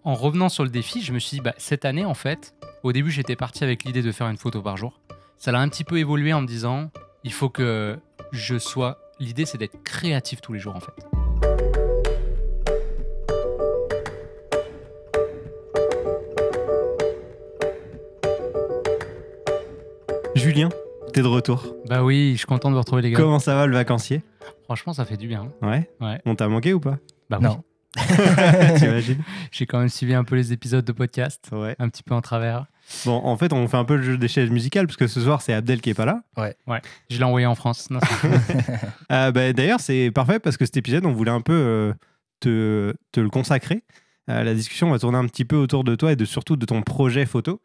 en revenant sur le défi, je me suis dit, cette année, en fait, au début, j'étais parti avec l'idée de faire une photo par jour. Ça l'a un petit peu évolué en me disant, il faut que je sois... L'idée, c'est d'être créatif tous les jours, en fait. Julien, t'es de retour. Bah oui, je suis content de vous retrouver, les gars. Comment ça va le vacancier? Franchement, ça fait du bien. Ouais. Ouais. On t'a manqué ou pas? Bah Non. oui. T'imagines? J'ai quand même suivi un peu les épisodes de podcast, Ouais. un petit peu en travers. Bon, en fait, on fait un peu le jeu des chaises musicales parce que ce soir, c'est Abdel qui est pas là. Ouais, je l'ai envoyé en France. Non, D'ailleurs, c'est parfait parce que cet épisode, on voulait un peu te le consacrer. La discussion va tourner un petit peu autour de toi et surtout de ton projet photo.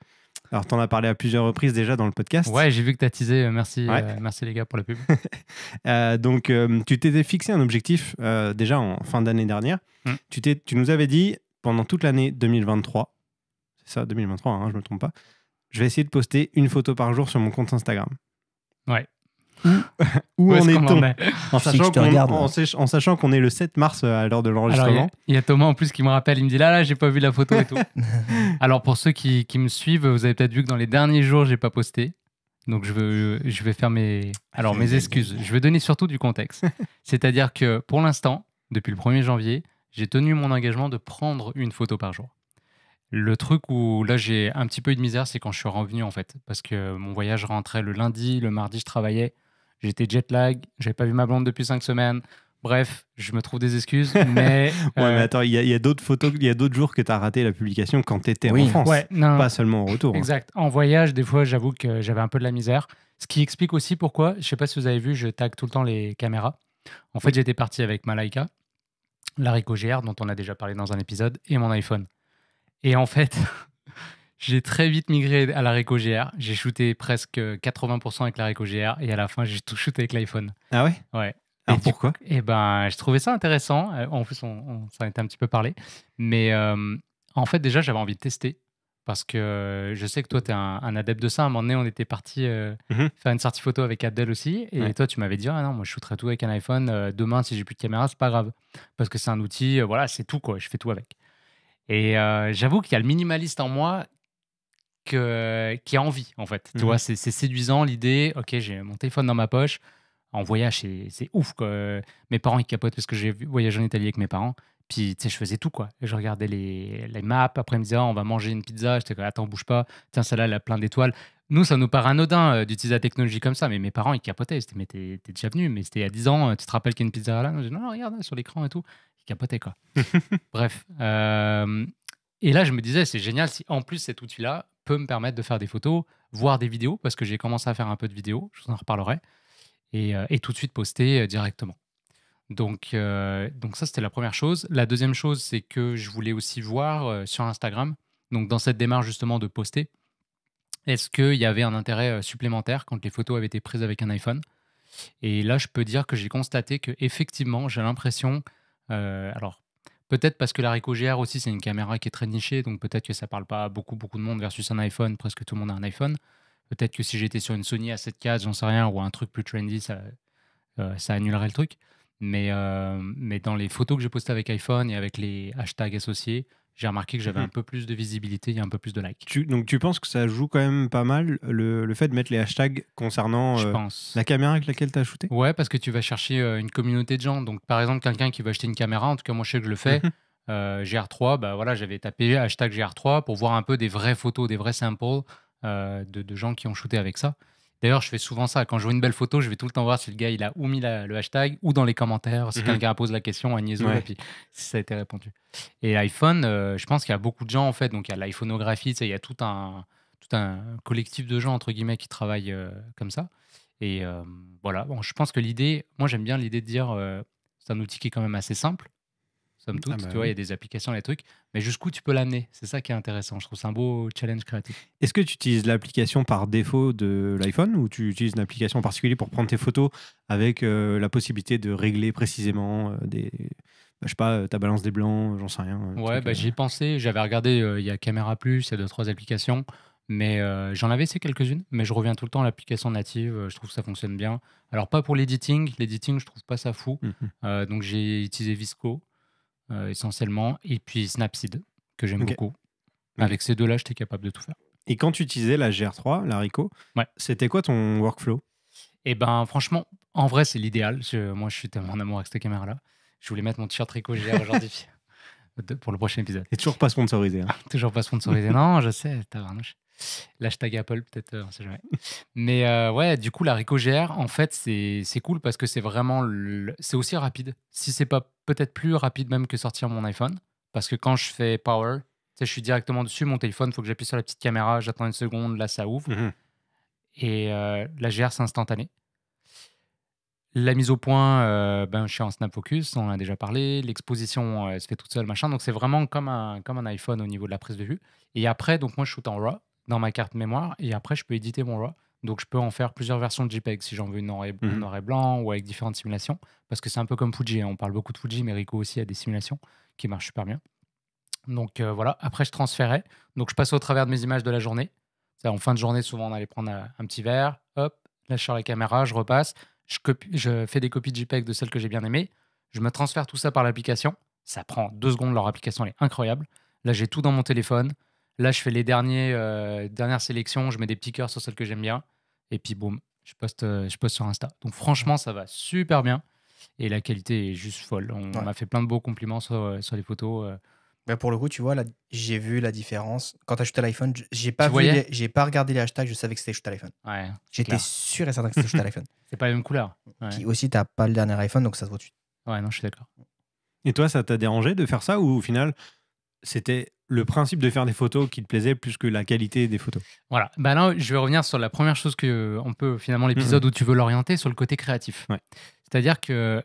Alors, t'en as parlé à plusieurs reprises déjà dans le podcast. Ouais, j'ai vu que t'as teasé. Merci, Ouais. merci les gars pour la pub. Donc, tu t'étais fixé un objectif déjà en fin d'année dernière. Tu nous avais dit, pendant toute l'année 2023, c'est ça, 2023, hein, je me trompe pas, je vais essayer de poster une photo par jour sur mon compte Instagram. Ouais. Où en est-ce qu'on est-on en est en sachant qu'on est le 7 mars à l'heure de Alors, l'enregistrement. il y a Thomas en plus qui me rappelle, il me dit là, j'ai pas vu la photo et tout. Alors, pour ceux qui me suivent, vous avez peut-être vu que dans les derniers jours, j'ai pas posté. Donc, je vais faire mes excuses. Je vais donner surtout du contexte. C'est-à-dire que pour l'instant, depuis le 1er janvier, j'ai tenu mon engagement de prendre une photo par jour. Le truc où là, j'ai un petit peu eu de misère, c'est quand je suis revenu en fait. Parce que mon voyage rentrait le lundi, le mardi, je travaillais. J'étais jet lag, j'avais pas vu ma blonde depuis 5 semaines. Bref, je me trouve des excuses, mais... Ouais, mais attends, il y a d'autres photos, il y a d'autres jours que tu as raté la publication quand tu étais en France. Ouais, non, pas seulement au retour. Exact. En voyage, des fois, j'avoue que j'avais un peu de la misère. Ce qui explique aussi pourquoi, je sais pas si vous avez vu, je tag tout le temps les caméras. En fait, j'étais parti avec ma Leica, la Ricoh GR, dont on a déjà parlé dans un épisode, et mon iPhone. Et en fait... J'ai très vite migré à la Ricoh GR. J'ai shooté presque 80% avec la Ricoh GR et à la fin, j'ai tout shooté avec l'iPhone. Ah ouais? Ouais. Alors pourquoi? Je trouvais ça intéressant. En plus, on s'en était un petit peu parlé. Mais en fait, déjà, j'avais envie de tester parce que je sais que toi, tu es un adepte de ça. À un moment donné, on était parti faire une sortie photo avec Abdel aussi. Et toi, tu m'avais dit, ah non, moi, je shooterai tout avec un iPhone. Demain, si j'ai plus de caméra, c'est pas grave. Parce que c'est un outil, voilà, c'est tout, quoi. Je fais tout avec. Et j'avoue qu'il y a le minimaliste en moi qui a envie, en fait. Tu vois, c'est séduisant l'idée. Ok, j'ai mon téléphone dans ma poche. En voyage, c'est ouf, quoi. Mes parents, ils capotent parce que j'ai voyagé en Italie avec mes parents. Puis, tu sais, je faisais tout, quoi. Je regardais les maps. Après, ils me disaient, ah, on va manger une pizza. J'étais comme, attends, bouge pas. Tiens, celle-là, elle a plein d'étoiles. Nous, ça nous paraît anodin d'utiliser la technologie comme ça. Mais mes parents, ils capotaient. Ils se disaient, mais t'es déjà venu. Mais c'était il y a 10 ans. Tu te rappelles qu'il y a une pizza là? Je dis, non, regarde, sur l'écran et tout. Ils capotaient, quoi. Bref. Et là, je me disais, c'est génial si en plus cet outil-là peut me permettre de faire des photos, voir des vidéos, parce que j'ai commencé à faire un peu de vidéos, je vous en reparlerai, et tout de suite poster directement. Donc ça, c'était la première chose. La deuxième chose, c'est que je voulais aussi voir sur Instagram, donc dans cette démarche justement de poster, est-ce qu'il y avait un intérêt supplémentaire quand les photos avaient été prises avec un iPhone? Et là, je peux dire que j'ai constaté qu'effectivement, j'ai l'impression... alors, peut-être parce que la Ricoh GR aussi, c'est une caméra qui est très nichée, donc peut-être que ça parle pas à beaucoup de monde versus un iPhone, presque tout le monde a un iPhone. Peut-être que si j'étais sur une Sony A7 IV, j'en sais rien, ou un truc plus trendy, ça annulerait le truc. Mais dans les photos que j'ai postées avec iPhone et avec les hashtags associés, j'ai remarqué que j'avais un peu plus de visibilité et un peu plus de likes. Donc tu penses que ça joue quand même pas mal le fait de mettre les hashtags concernant Je pense. la caméra avec laquelle tu as shooté? Ouais, parce que tu vas chercher une communauté de gens. Donc par exemple, quelqu'un qui veut acheter une caméra, en tout cas moi je sais que je le fais, GR3, bah voilà, j'avais tapé hashtag GR3 pour voir un peu des vraies photos, des vrais samples de gens qui ont shooté avec ça. D'ailleurs, je fais souvent ça. Quand je vois une belle photo, je vais tout le temps voir si le gars il a ou mis le hashtag ou dans les commentaires, si quelqu'un pose la question, un niaiseau, et puis si ça a été répondu. Et l'iPhone, je pense qu'il y a beaucoup de gens en fait. Donc il y a l'iPhonographie, il y a tout un collectif de gens entre guillemets qui travaillent comme ça. Et voilà, bon, je pense que l'idée, moi j'aime bien l'idée de dire, c'est un outil qui est quand même assez simple, somme toute, tu vois, il y a des applications, des trucs, mais jusqu'où tu peux l'amener, c'est ça qui est intéressant, je trouve c'est un beau challenge créatif. Est-ce que tu utilises l'application par défaut de l'iPhone ou tu utilises une application en particulier pour prendre tes photos avec la possibilité de régler précisément je sais pas, ta balance des blancs, j'en sais rien. Ouais, j'y ai pensé, j'avais regardé, il y a Camera Plus, il y a 2-3 applications, mais j'en avais essayé quelques-unes, mais je reviens tout le temps à l'application native, je trouve que ça fonctionne bien. Alors pas pour l'editing, je trouve pas ça fou, donc j'ai utilisé Visco essentiellement, et puis Snapseed. que j'aime Ok. beaucoup. Avec ces deux-là, j'étais capable de tout faire. Et quand tu utilisais la GR3, la Ricoh, Ouais. c'était quoi ton workflow? Et ben franchement, en vrai, c'est l'idéal. Moi, je suis tellement en amour avec cette caméra-là. Je voulais mettre mon t-shirt Ricoh GR aujourd'hui pour le prochain épisode. Et toujours pas sponsorisé. Hein. Toujours pas sponsorisé. Non, je sais, tabarnouche. L'hashtag Apple, peut-être, on sait jamais. Mais ouais, du coup, la Ricoh GR, en fait, c'est cool parce que c'est vraiment. C'est aussi rapide. Si c'est pas peut-être plus rapide même que sortir mon iPhone. Parce que quand je fais Power, tu sais, je suis directement dessus, mon téléphone, il faut que j'appuie sur la petite caméra, j'attends une seconde, là, ça ouvre. Et la GR, c'est instantané. La mise au point, je suis en Snap Focus, on en a déjà parlé. L'exposition, elle se fait toute seule, machin. Donc, c'est vraiment comme un iPhone au niveau de la prise de vue. Et après, donc moi, je shoot en RAW dans ma carte mémoire. Et après, je peux éditer mon RAW. Donc, je peux en faire plusieurs versions de JPEG si j'en veux une en noir et blanc ou avec différentes simulations. Parce que c'est un peu comme Fuji. Hein. On parle beaucoup de Fuji, mais Ricoh aussi a des simulations qui marchent super bien. Donc, voilà. Après, je transférais. Donc, je passe au travers de mes images de la journée. En fin de journée, souvent, on allait prendre un petit verre. Hop, là, je sors la caméra, je repasse. Je fais des copies de JPEG de celles que j'ai bien aimées. Je me transfère tout ça par l'application. Ça prend 2 secondes. Leur application elle est incroyable. Là, j'ai tout dans mon téléphone. Là, je fais les dernières sélections. Je mets des petits cœurs sur celles que j'aime bien. Et puis, boum, je poste sur Insta. Donc, franchement, ça va super bien. Et la qualité est juste folle. On m'a fait plein de beaux compliments sur les photos. Bah, pour le coup, tu vois, là, j'ai vu la différence. Quand tu as shooté à l'iPhone, j'ai Tu voyais pas regardé les hashtags, je savais que c'était shooté à l'iPhone. Ouais, J'étais clair. sûr et certain que c'était shooté à l'iPhone. C'est pas la même couleur. Ouais, Puis aussi, t'as pas le dernier iPhone, donc ça se voit tout de suite. ouais non, je suis d'accord. Et toi, ça t'a dérangé de faire ça ou au final, c'était le principe de faire des photos qui te plaisait plus que la qualité des photos? Voilà. Bah là, je vais revenir sur la première chose que on peut finalement l'épisode où tu veux l'orienter sur le côté créatif. Ouais. C'est-à-dire que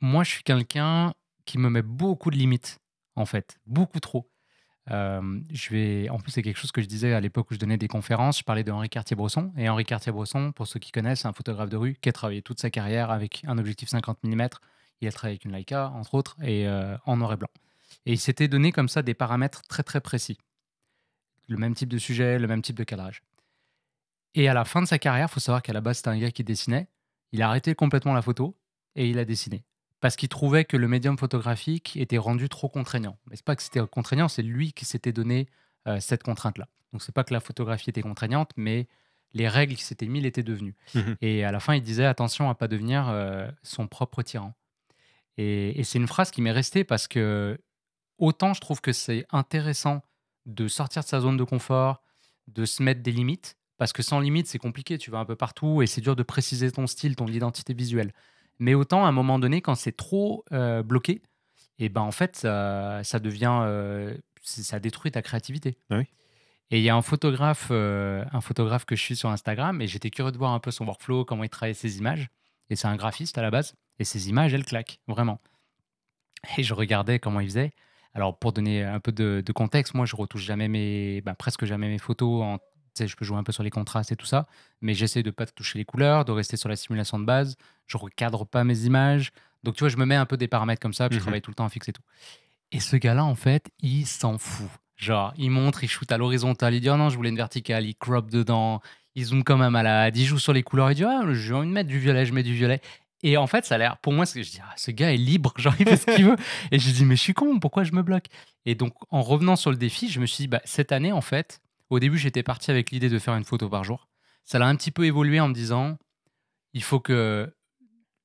moi, je suis quelqu'un qui me met beaucoup de limites, en fait, beaucoup trop. En plus, c'est quelque chose que je disais à l'époque où je donnais des conférences. Je parlais de Henri Cartier-Bresson. Et Henri Cartier-Bresson, pour ceux qui connaissent, c'est un photographe de rue qui a travaillé toute sa carrière avec un objectif 50 mm. Il a travaillé avec une Leica, entre autres, et en noir et blanc. Et il s'était donné comme ça des paramètres très très précis. Le même type de sujet, le même type de cadrage. Et à la fin de sa carrière, il faut savoir qu'à la base, c'était un gars qui dessinait. Il a arrêté complètement la photo et il a dessiné. Parce qu'il trouvait que le médium photographique était rendu trop contraignant. Mais c'est pas que c'était contraignant, c'est lui qui s'était donné cette contrainte-là. Donc c'est pas que la photographie était contraignante, mais les règles qu'il s'était mis l'étaient devenues. Et à la fin, il disait attention à pas devenir son propre tyran. Et c'est une phrase qui m'est restée parce que autant je trouve que c'est intéressant de sortir de sa zone de confort, de se mettre des limites, parce que sans limite, c'est compliqué, tu vas un peu partout et c'est dur de préciser ton style, ton identité visuelle. Mais autant, à un moment donné, quand c'est trop bloqué, et ben en fait, ça devient... ça détruit ta créativité. Ah oui. Et il y a un photographe que je suis sur Instagram, et j'étais curieux de voir un peu son workflow, comment il travaillait ses images. Et c'est un graphiste à la base. Et ses images, elles claquent, vraiment. Et je regardais comment il faisait. Alors, pour donner un peu de contexte, moi, je retouche jamais presque jamais mes photos. Tu sais, je peux jouer un peu sur les contrastes et tout ça, mais j'essaie de pas toucher les couleurs, de rester sur la simulation de base. Je recadre pas mes images. Donc, tu vois, je me mets un peu des paramètres comme ça, puis je travaille tout le temps en fixe et tout. Et ce gars-là, en fait, il s'en fout. Genre, il montre, il shoot à l'horizontale, il dit « Oh non, je voulais une verticale », il crop dedans, il zoome comme un malade, il joue sur les couleurs, il dit « Ah, j'ai envie de mettre du violet, je mets du violet ». Et en fait, ça a l'air, pour moi, je dis « Ah, ce gars est libre, genre, il fait ce qu'il veut ». Et je dis « Mais je suis con, pourquoi je me bloque ?» Et donc, en revenant sur le défi, je me suis dit, cette année, en fait, au début, j'étais parti avec l'idée de faire une photo par jour. Ça l'a un petit peu évolué en me disant « Il faut que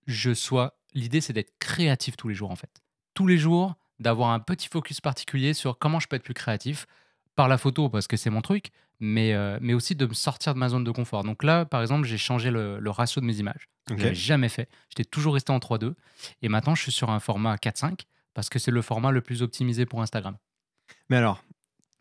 je sois… » L'idée, c'est d'être créatif tous les jours, en fait. Tous les jours, d'avoir un petit focus particulier sur comment je peux être plus créatif par la photo, parce que c'est mon truc, mais aussi de me sortir de ma zone de confort. Donc là, par exemple, j'ai changé le ratio de mes images. Ce que je n'avais jamais fait. J'étais toujours resté en 3:2. Et maintenant, je suis sur un format 4:5 parce que c'est le format le plus optimisé pour Instagram. Mais alors,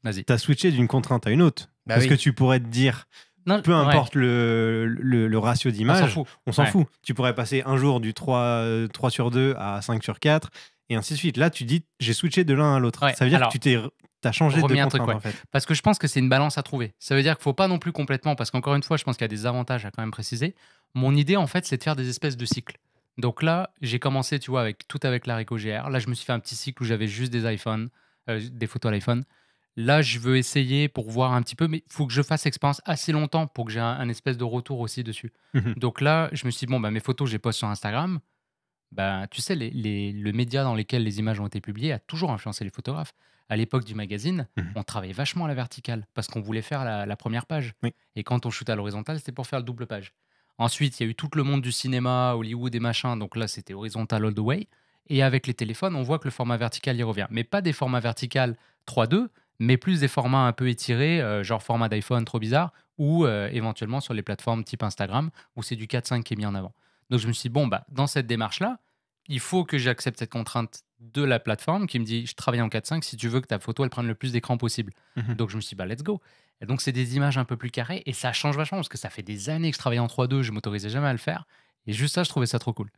vas-y. Tu as switché d'une contrainte à une autre. Parce que tu pourrais te dire, non, peu importe le ratio d'image, on s'en fout. Tu pourrais passer un jour du 3/2 à 5/4 et ainsi de suite. Là, tu dis, j'ai switché de l'un à l'autre. Ça veut dire que tu as changé de contrainte, en fait. Parce que je pense que c'est une balance à trouver. Ça veut dire qu'il ne faut pas non plus complètement, parce qu'encore une fois, je pense qu'il y a des avantages à quand même préciser. Mon idée, en fait, c'est de faire des espèces de cycles. Donc là, j'ai commencé, tu vois, avec la Ricoh GR. Là, je me suis fait un petit cycle où j'avais juste des iPhones, des photos à l'iPhone. Là, je veux essayer pour voir un petit peu, mais il faut que je fasse expérience assez longtemps pour que j'ai un espèce de retour aussi dessus. Donc là, je me suis dit, mes photos, je les poste sur Instagram. ben, tu sais, le média dans lequel les images ont été publiées a toujours influencé les photographes. À l'époque du magazine, on travaillait vachement à la verticale parce qu'on voulait faire la première page. Oui. Et quand on shootait à l'horizontale, c'était pour faire le double page. Ensuite, il y a eu tout le monde du cinéma, Hollywood et machin, donc là, c'était horizontal all the way. Et avec les téléphones, on voit que le format vertical y revient. Mais pas des formats verticales 3:2, mais plus des formats un peu étirés, genre format d'iPhone trop bizarre, ou éventuellement sur les plateformes type Instagram, où c'est du 4:5 qui est mis en avant. Donc je me suis dit, bon, bah, dans cette démarche-là, il faut que j'accepte cette contrainte de la plateforme qui me dit, je travaille en 4:5 si tu veux que ta photo, elle prenne le plus d'écran possible. Donc je me suis dit, bah, let's go. Et donc c'est des images un peu plus carrées, et ça change vachement, parce que ça fait des années que je travaille en 3:2, je m'autorisais jamais à le faire. Et juste ça, je trouvais ça trop cool.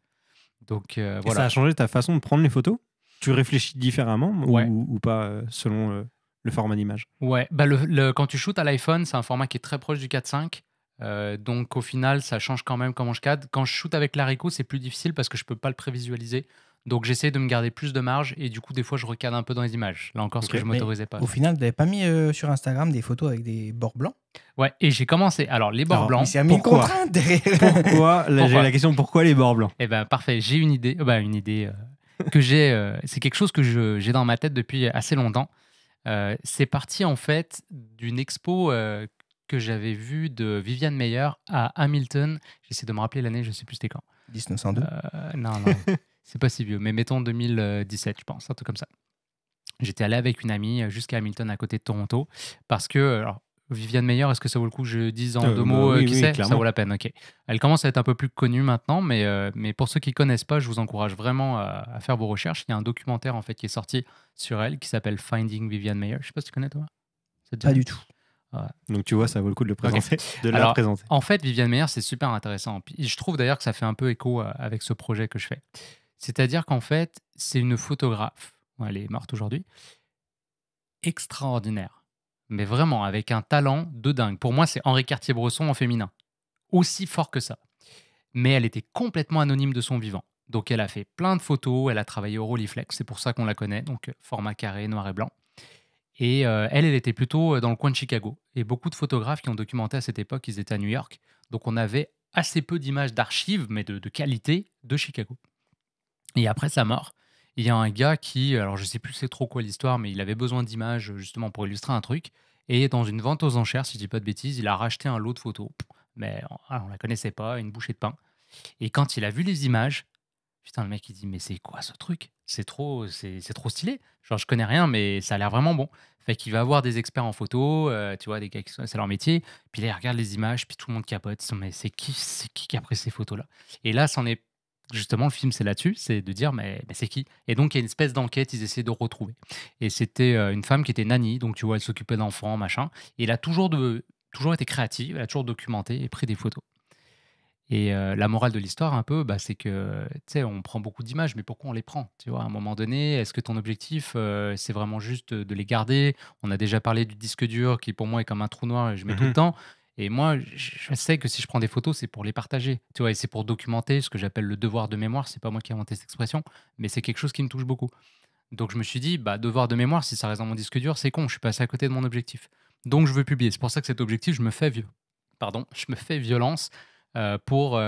Donc Et ça voilà. a changé ta façon de prendre les photos? Tu réfléchis différemment Ouais. ou pas selon le format d'image? Ouais, bah quand tu shootes à l'iPhone, c'est un format qui est très proche du 4:5. Donc au final, ça change quand même comment je cadre. Quand je shoot avec l'Arico, c'est plus difficile parce que je peux pas le prévisualiser. Donc j'essaie de me garder plus de marge, et du coup, des fois, je recadre un peu dans les images. Là encore, ce Ok. que je Mais m'autorisais pas à au faire. final, vous n'avez pas mis sur Instagram des photos avec des bords blancs? Ouais, et j'ai commencé. Alors, les bords Alors, Mais blancs. c'est un mis une pourquoi contrainte derrière. Pourquoi là, j'ai Pourquoi la question, pourquoi les bords blancs? Eh ben parfait, j'ai une idée. Une idée que j'ai. C'est quelque chose que j'ai dans ma tête depuis assez longtemps. C'est parti en fait d'une expo que j'avais vue de Viviane Meyer à Hamilton. J'essaie de me rappeler l'année, je sais plus c'était quand. 1902. Non, c'est pas si vieux, mais mettons 2017, je pense, un truc comme ça. J'étais allé avec une amie jusqu'à Hamilton, à côté de Toronto, parce que, alors, Viviane Meyer, est-ce que ça vaut le coup que je dise en deux mots oui, qui oui, c'est? Ça clairement. vaut la peine, ok. Elle commence à être un peu plus connue maintenant, mais pour ceux qui connaissent pas, je vous encourage vraiment à faire vos recherches. Il y a un documentaire en fait qui est sorti sur elle qui s'appelle Finding Viviane Meyer. Je sais pas si tu connais, toi. Ça te dit Pas rien? du tout. Ouais. Donc tu vois, ça vaut le coup de le présenter, de la Alors, présenter. en fait, Viviane Meyer, c'est super intéressant. Puis je trouve d'ailleurs que ça fait un peu écho avec ce projet que je fais. C'est-à-dire qu'en fait, c'est une photographe. Bon, elle est morte aujourd'hui. Extraordinaire. Mais vraiment, avec un talent de dingue. Pour moi, c'est Henri Cartier-Bresson en féminin. Aussi fort que ça. Mais elle était complètement anonyme de son vivant. Donc elle a fait plein de photos, elle a travaillé au Rolleiflex, c'est pour ça qu'on la connaît, donc format carré, noir et blanc. Et elle était plutôt dans le coin de Chicago. Et beaucoup de photographes qui ont documenté à cette époque, ils étaient à New York. Donc on avait assez peu d'images d'archives, mais de qualité, de Chicago. Et après sa mort, il y a un gars qui, alors je sais plus c'est trop quoi l'histoire, mais il avait besoin d'images justement pour illustrer un truc. Et dans une vente aux enchères, si je dis pas de bêtises, il a racheté un lot de photos. Mais on la connaissait pas, une bouchée de pain. Et quand il a vu les images, putain, le mec il dit mais c'est quoi ce truc? C'est trop stylé. Genre je connais rien, mais ça a l'air vraiment bon. Fait qu'il va voir des experts en photo, tu vois, des gars c'est leur métier. Puis là, il regarde les images, puis tout le monde capote. Ils sont, mais c'est qui a pris ces photos-là? Et là, c'en est justement le film, c'est là-dessus, c'est de dire mais c'est qui? Et donc il y a une espèce d'enquête, ils essaient de retrouver. Et c'était une femme qui était nanny, donc tu vois, elle s'occupait d'enfants, machin. Et elle a toujours été créative, elle a toujours documenté et pris des photos. Et la morale de l'histoire un peu, bah, c'est que, tu sais, on prend beaucoup d'images, mais pourquoi on les prend? Tu vois? À un moment donné, est-ce que ton objectif, c'est vraiment juste de les garder? On a déjà parlé du disque dur qui, pour moi, est comme un trou noir et je mets tout le temps. Et moi, je sais que si je prends des photos, c'est pour les partager, tu vois? Et c'est pour documenter ce que j'appelle le devoir de mémoire. C'est pas moi qui ai inventé cette expression, mais c'est quelque chose qui me touche beaucoup. Donc je me suis dit: «Bah, devoir de mémoire, si ça reste dans mon disque dur, c'est con, je suis passé à côté de mon objectif». Donc je veux publier. C'est pour ça que cet objectif, je me fais violence pour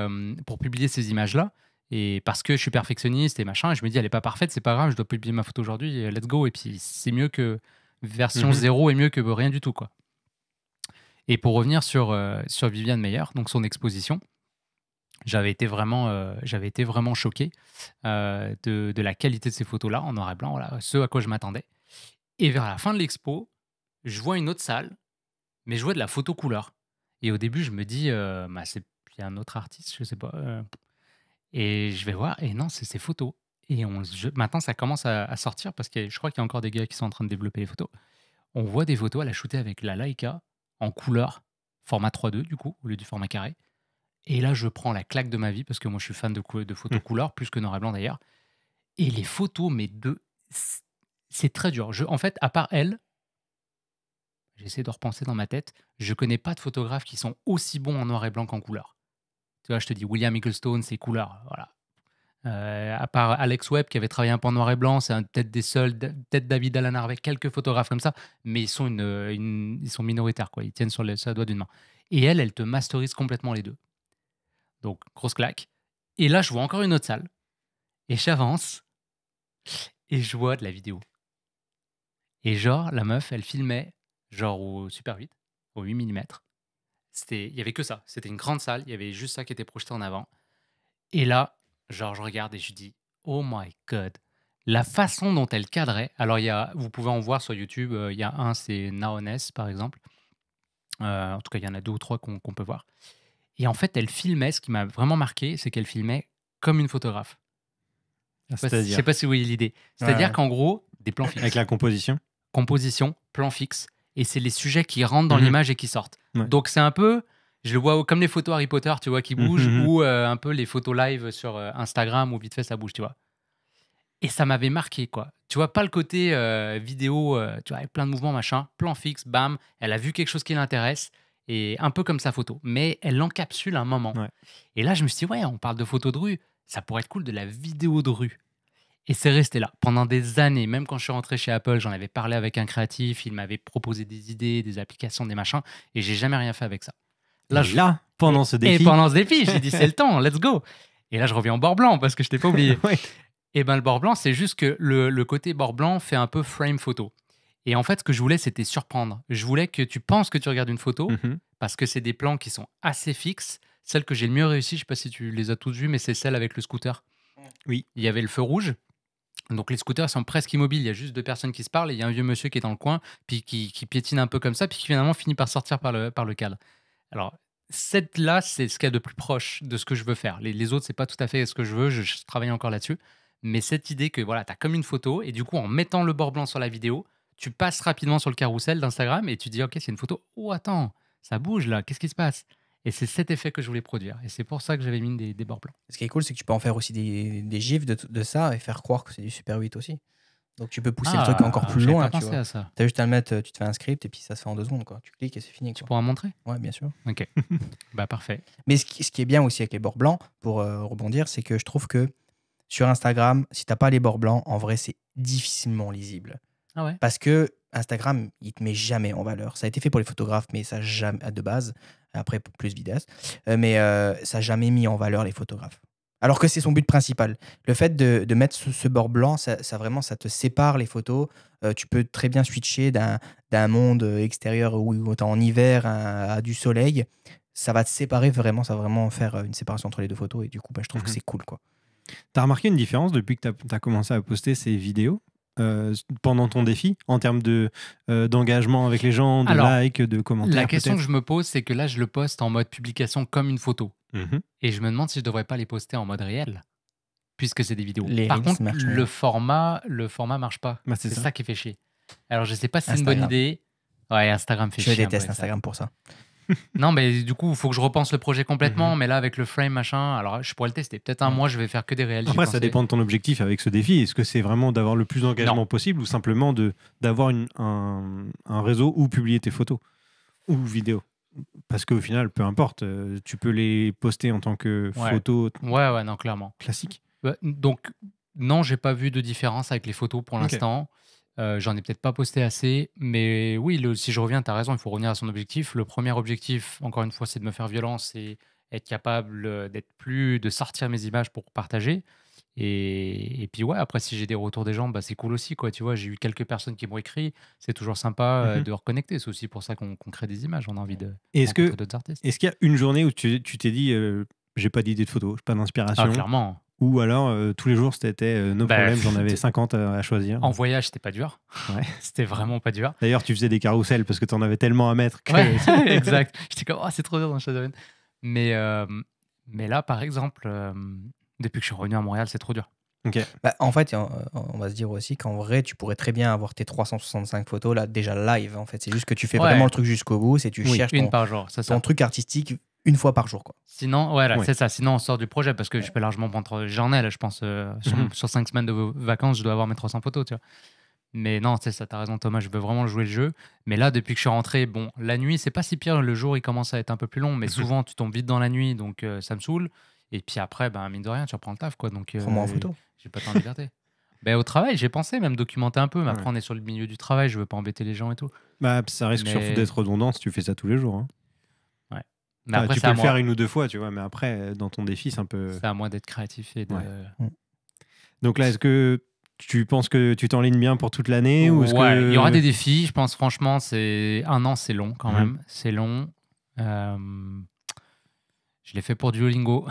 publier ces images-là. Et parce que je suis perfectionniste et machin, et je me dis, elle n'est pas parfaite, c'est pas grave, je dois publier ma photo aujourd'hui, et let's go. Et puis, c'est mieux que version 0 est mieux que rien du tout, quoi. Et pour revenir sur Viviane Meyer, donc son exposition, j'avais été vraiment choqué de la qualité de ces photos-là, en noir et blanc, voilà, ce à quoi je m'attendais. Et vers la fin de l'expo, je vois une autre salle, mais je vois de la photo couleur. Et au début, je me dis, bah, il y a un autre artiste, je sais pas. Et je vais voir, et non, c'est ces photos. Et maintenant, ça commence à sortir parce que je crois qu'il y a encore des gars qui sont en train de développer les photos. On voit des photos, elle a shooté avec la Leica en couleur, format 3:2 du coup, au lieu du format carré. Et là, je prends la claque de ma vie parce que moi, je suis fan de photos couleur, plus que noir et blanc d'ailleurs. Et les photos, c'est très dur. En fait, à part elle, j'essaie de repenser dans ma tête, je connais pas de photographes qui sont aussi bons en noir et blanc qu'en couleur. Tu vois, je te dis William Ecclestone, c'est couleur, voilà. À part Alex Webb qui avait travaillé un peu en noir et blanc, c'est peut-être des seuls, peut-être David Allan Harvey, quelques photographes comme ça, mais ils sont ils sont minoritaires, quoi. Ils tiennent sur le doigt d'une main. Et elle te masterise complètement les deux. Donc, grosse claque. Et là, je vois encore une autre salle. Et j'avance et je vois de la vidéo. Et genre, la meuf, elle filmait genre au Super 8, au 8 mm. Il y avait que ça. C'était une grande salle. Il y avait juste ça qui était projeté en avant. Et là, genre, je regarde et je dis, oh my God. La façon dont elle cadrait. Alors, vous pouvez en voir sur YouTube. Il y a un, c'est Naones, par exemple. En tout cas, il y en a 2 ou 3 qu'on peut voir. Et en fait, elle filmait. Ce qui m'a vraiment marqué, c'est qu'elle filmait comme une photographe. Je sais C'est-à-dire pas si vous voyez l'idée. C'est-à-dire Ouais. qu'en gros, des plans fixes. avec la composition. Composition, plan fixe, et c'est les sujets qui rentrent dans Mhm. l'image et qui sortent. Ouais. Donc c'est un peu, je le vois comme les photos Harry Potter, tu vois, qui bougent, Mhm. ou un peu les photos live sur Instagram où vite fait ça bouge, tu vois. Et ça m'avait marqué, quoi. Tu vois, pas le côté vidéo, tu vois, avec plein de mouvements, machin, plan fixe, bam, elle a vu quelque chose qui l'intéresse, et un peu comme sa photo, mais elle encapsule un moment. Ouais. Et là, je me suis dit, ouais, on parle de photos de rue, ça pourrait être cool de la vidéo de rue. Et c'est resté là pendant des années. Même quand je suis rentré chez Apple, j'en avais parlé avec un créatif. Il m'avait proposé des idées, des applications, des machins. Et j'ai jamais rien fait avec ça. Là, pendant ce défi. Et pendant ce défi, j'ai dit c'est le temps, let's go. Et là, je reviens en bord blanc parce que je t'ai pas oublié. Ouais. Et ben le bord blanc, c'est juste que le côté bord blanc fait un peu frame photo. Et en fait, ce que je voulais, c'était surprendre. Je voulais que tu penses que tu regardes une photo Mhm. parce que c'est des plans qui sont assez fixes. Celle que j'ai le mieux réussi, je sais pas si tu les as toutes vues, mais c'est celle avec le scooter. Oui. Il y avait le feu rouge. Donc les scooters sont presque immobiles, il y a juste 2 personnes qui se parlent et il y a un vieux monsieur qui est dans le coin, puis qui piétine un peu comme ça, puis qui finalement finit par sortir par le cadre. Alors, cette-là, c'est ce qu'il y a de plus proche de ce que je veux faire. Les autres, c'est pas tout à fait ce que je veux, je travaille encore là-dessus. Mais cette idée que voilà, tu as comme une photo, et du coup, en mettant le bord blanc sur la vidéo, tu passes rapidement sur le carrousel d'Instagram et tu dis, ok, c'est une photo, oh attends, ça bouge là, qu'est-ce qui se passe? Et c'est cet effet que je voulais produire. Et c'est pour ça que j'avais mis des bords blancs. Ce qui est cool, c'est que tu peux en faire aussi des gifs de ça et faire croire que c'est du Super 8 aussi. Donc tu peux pousser le truc encore plus j'avais loin, pas tu pensé vois. à ça. T'as juste à le mettre, tu te fais un script et puis ça se fait en 2 secondes, quoi. Tu cliques et c'est fini, Tu quoi. pourras montrer? Ouais, bien sûr. Ok. Bah parfait. Mais ce qui est bien aussi avec les bords blancs, pour rebondir, c'est que je trouve que sur Instagram, si t'as pas les bords blancs, en vrai, c'est difficilement lisible. Ah ouais? Parce que Instagram, il te met jamais en valeur. Ça a été fait pour les photographes, mais ça jamais de base. Après, plus vidéastes. Mais ça n'a jamais mis en valeur les photographes. Alors que c'est son but principal. Le fait de mettre ce bord blanc, ça vraiment, ça te sépare les photos. Tu peux très bien switcher d'un monde extérieur où tu es en hiver à du soleil. Ça va te séparer vraiment, ça va vraiment faire une séparation entre les 2 photos. Et du coup, je trouve que c'est cool, quoi. T'as remarqué une différence depuis que tu as commencé à poster ces vidéos pendant ton défi en termes d'engagement avec les gens, de Alors, likes, de commentaires? La question que peut-être je me pose, c'est que là, je le poste en mode publication comme une photo. Mhm. Et je me demande si je devrais pas les poster en mode réel, puisque c'est des vidéos. Les Par Reels contre, marchent le mieux. format marche pas. Bah, c'est C'est ça. ça qui fait chier. Alors, je sais pas si c'est une bonne Instagram. idée. Ouais, Instagram fait Je chier un peu déteste avec ça. Instagram pour ça. Non, mais du coup, il faut que je repense le projet complètement. Mhm. Mais là, avec le frame, machin, alors je pourrais le tester. Peut-être un mois, je vais faire que des réels. j'y Après, ça pensais. dépend de ton objectif avec ce défi. Est-ce que c'est vraiment d'avoir le plus d'engagement possible ou simplement d'avoir un réseau où publier tes photos ou vidéos? Parce qu'au final, peu importe, tu peux les poster en tant que Ouais. photo Ouais, non, clairement. classique. Donc, non, j'ai pas vu de différence avec les photos pour Ok. l'instant. J'en ai peut-être pas posté assez, mais oui, si je reviens, tu as raison, il faut revenir à son objectif. Le premier objectif, encore une fois, c'est de me faire violence et être capable de sortir mes images pour partager. Et puis ouais, après, si j'ai des retours des gens, bah, c'est cool aussi, quoi. Tu vois, j'ai eu quelques personnes qui m'ont écrit. C'est toujours sympa Mhm. de reconnecter. C'est aussi pour ça qu'on crée des images. On a envie de Et est-ce rencontrer d'autres artistes. qu'il y a une journée où tu t'es dit j'ai pas d'idée de photo, j'ai pas Ah, d'inspiration, clairement. ou alors tous les jours c'était no Bah, problème, j'en avais 50 à choisir. En voyage, c'était pas dur. Ouais. C'était vraiment pas dur. D'ailleurs, tu faisais des carousels parce que tu en avais tellement à mettre que Ouais, exact. J'étais comme, oh, c'est trop dur dans Shadowrun. Mais là, par exemple, depuis que je suis revenu à Montréal, c'est trop dur. Ok. Bah, en fait, on va se dire aussi qu'en vrai, tu pourrais très bien avoir tes 365 photos là déjà live. En fait, c'est juste que tu fais Ouais. vraiment le truc jusqu'au bout. C'est tu Oui, cherches Une ton, par jour, c'est ça. ton truc artistique une fois par jour, quoi. Sinon, voilà, Ouais. c'est ça. Sinon, on sort du projet parce que je peux largement prendre. J'en ai, là, je pense, sur 5 semaines de vacances, je dois avoir mes 300 photos, tu vois. Mais non, c'est ça, t'as raison, Thomas, je veux vraiment jouer le jeu. Mais là, depuis que je suis rentré, bon, la nuit, c'est pas si pire. Le jour, il commence à être un peu plus long, mais souvent, tu tombes vite dans la nuit, donc ça me saule. Et puis après, ben, mine de rien, tu reprends le taf, quoi. Donc, Prends-moi en photo. j'ai pas tant de liberté. Ben, au travail, j'ai pensé même documenter un peu, mais après, Ouais. on est sur le milieu du travail, je veux pas embêter les gens et tout. Bah, ça risque Mais- surtout d'être redondant si tu fais ça tous les jours. Hein. Mais après, tu c'est peux à le moi. faire une ou deux fois, tu vois, mais après, dans ton défi, c'est un peu. C'est à moi d'être créatif et de. Ouais. Donc là, est-ce que tu penses que tu t'enlignes bien pour toute l'année ou est-ce Ouais, que... il y aura des défis. Je pense franchement, c'est un an, c'est long quand même. C'est long. Je l'ai fait pour Duolingo.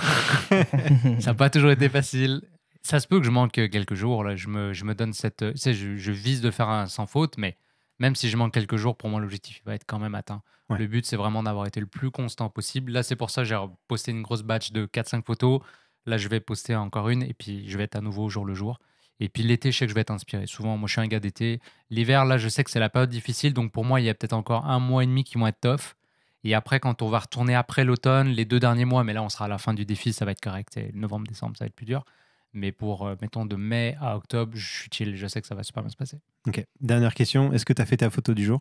Ça n'a pas toujours été facile. Ça se peut que je manque quelques jours. Là. Je me donne cette... Tu sais, je vise de faire un sans faute, mais même si je manque quelques jours, pour moi, l'objectif va être quand même atteint. Ouais. Le but, c'est vraiment d'avoir été le plus constant possible. Là, c'est pour ça que j'ai posté une grosse batch de 4-5 photos. Là, je vais poster encore une et puis je vais être à nouveau au jour le jour. Et puis l'été, je sais que je vais être inspiré. Souvent, moi, je suis un gars d'été. L'hiver, là, je sais que c'est la période difficile. Donc, pour moi, il y a peut-être encore 1 mois et demi qui vont être tough. Et après, quand on va retourner après l'automne, les 2 derniers mois, mais là, on sera à la fin du défi, ça va être correct. C'est novembre, décembre, ça va être plus dur. Mais pour, mettons, de mai à octobre, je suis chill. Je sais que ça va super bien se passer. Ok. Dernière question. Est-ce que tu as fait ta photo du jour?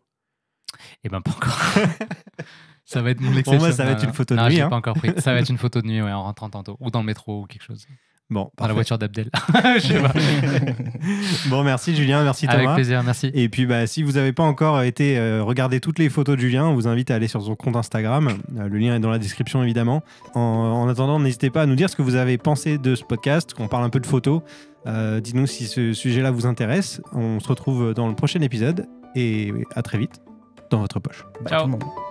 Eh ben, pas encore. Ça va être mon exception. Pour moi, ça va être une photo de nuit. Je l'ai Hein. pas encore pris. Ça va être une photo de nuit, ouais, en rentrant tantôt. Ou dans le métro ou quelque chose. Bon, dans parfait. la voiture d'Abdel. Je sais pas. Bon, merci Julien, merci Thomas. Avec plaisir, merci. Et puis, si vous n'avez pas encore été regarder toutes les photos de Julien, on vous invite à aller sur son compte Instagram. Le lien est dans la description, évidemment. En attendant, n'hésitez pas à nous dire ce que vous avez pensé de ce podcast, qu'on parle un peu de photos. Dites-nous si ce sujet-là vous intéresse. On se retrouve dans le prochain épisode et à très vite dans votre poche. Ciao tout le monde.